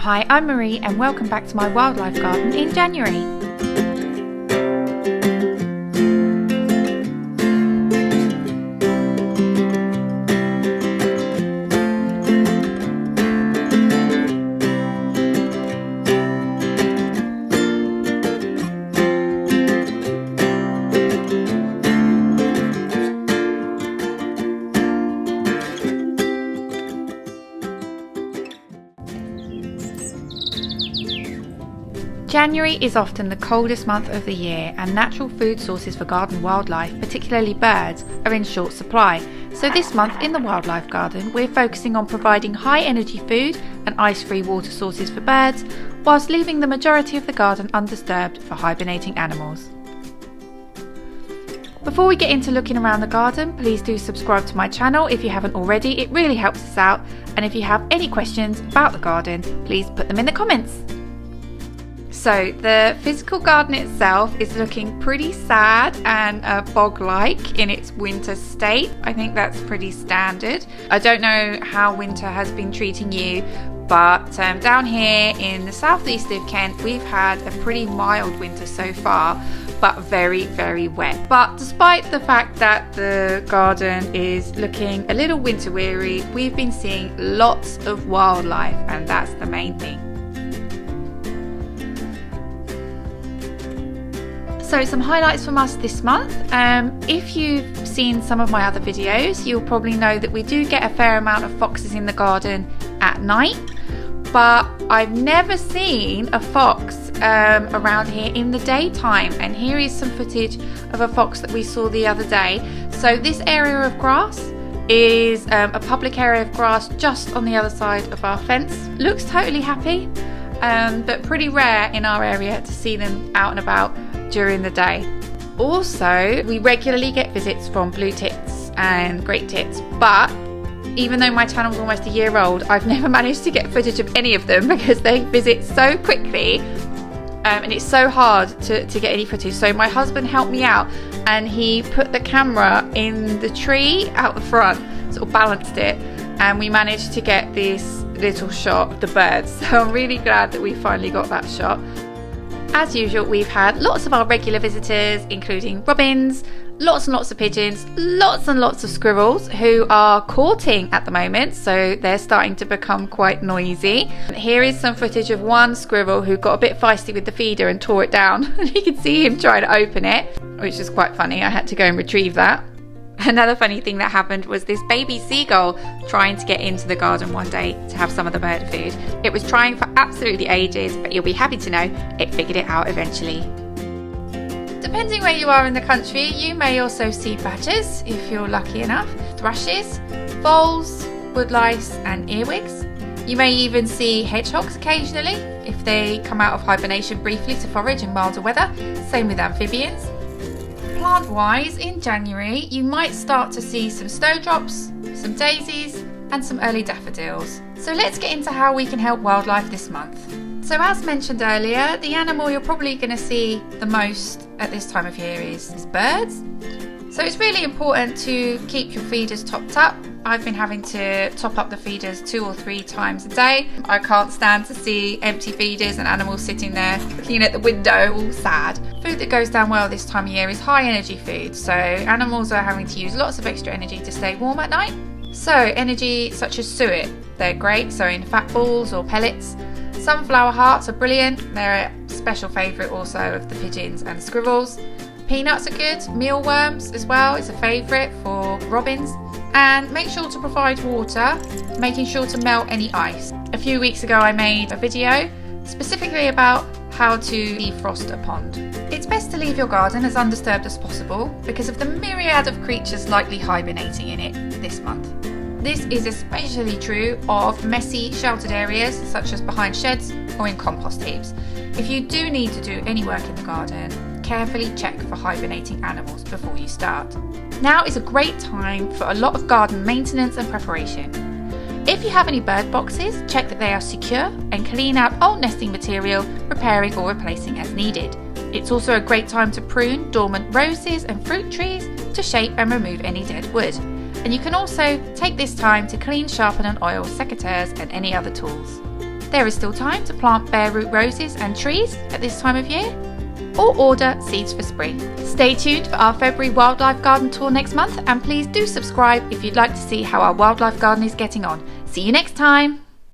Hi, I'm Marie and welcome back to my wildlife garden in January. January is often the coldest month of the year and natural food sources for garden wildlife, particularly birds, are in short supply. So this month in the wildlife garden we're focusing on providing high energy food and ice-free water sources for birds, whilst leaving the majority of the garden undisturbed for hibernating animals. Before we get into looking around the garden, please do subscribe to my channel if you haven't already, it really helps us out, and if you have any questions about the garden, please put them in the comments. So the physical garden itself is looking pretty sad and bog-like in its winter state. I think that's pretty standard. I don't know how winter has been treating you, but down here in the southeast of Kent we've had a pretty mild winter so far, but very, very wet. But despite the fact that the garden is looking a little winter weary, we've been seeing lots of wildlife, and that's the main thing. So some highlights from us this month. If you've seen some of my other videos, you'll probably know that we do get a fair amount of foxes in the garden at night, but I've never seen a fox around here in the daytime, and here is some footage of a fox that we saw the other day. So this area of grass is a public area of grass just on the other side of our fence. Looks totally happy, but pretty rare in our area to see them out and about during the day. Also, we regularly get visits from blue tits and great tits, but even though my channel is almost a year old, I've never managed to get footage of any of them because they visit so quickly, and it's so hard to get any footage. So my husband helped me out and he put the camera in the tree out the front, sort of balanced it, and we managed to get this little shot of the birds. So I'm really glad that we finally got that shot. As usual, we've had lots of our regular visitors, including robins, lots and lots of pigeons, lots and lots of squirrels who are courting at the moment, so they're starting to become quite noisy. Here is some footage of one squirrel who got a bit feisty with the feeder and tore it down. You can see him trying to open it, which is quite funny. I had to go and retrieve that. Another funny thing that happened was this baby seagull trying to get into the garden one day to have some of the bird food. It was trying for absolutely ages, but you'll be happy to know it figured it out eventually. Depending where you are in the country, you may also see badgers if you're lucky enough, thrushes, voles, woodlice and earwigs. You may even see hedgehogs occasionally if they come out of hibernation briefly to forage in milder weather. Same with amphibians. Plant-wise, in January, you might start to see some snowdrops, some daisies, and some early daffodils. So let's get into how we can help wildlife this month. So as mentioned earlier, the animal you're probably going to see the most at this time of year is birds. So it's really important to keep your feeders topped up. I've been having to top up the feeders 2 or 3 times a day. I can't stand to see empty feeders and animals sitting there looking at the window all sad. Food that goes down well this time of year is high energy food. So animals are having to use lots of extra energy to stay warm at night. So energy such as suet, they're great, so in fat balls or pellets. Sunflower hearts are brilliant. They're a special favourite also of the pigeons and squirrels. Peanuts are good, mealworms as well is a favourite for robins. And make sure to provide water, making sure to melt any ice. A few weeks ago I made a video specifically about how to defrost a pond. It's best to leave your garden as undisturbed as possible because of the myriad of creatures likely hibernating in it this month. This is especially true of messy sheltered areas such as behind sheds or in compost heaps. If you do need to do any work in the garden, carefully check for hibernating animals before you start. Now is a great time for a lot of garden maintenance and preparation. If you have any bird boxes, check that they are secure and clean out old nesting material, repairing or replacing as needed. It's also a great time to prune dormant roses and fruit trees to shape and remove any dead wood. And you can also take this time to clean, sharpen and oil secateurs and any other tools. there is still time to plant bare root roses and trees at this time of year, or order seeds for spring. Stay tuned for our February wildlife garden tour next month, and please do subscribe if you'd like to see how our wildlife garden is getting on. See you next time!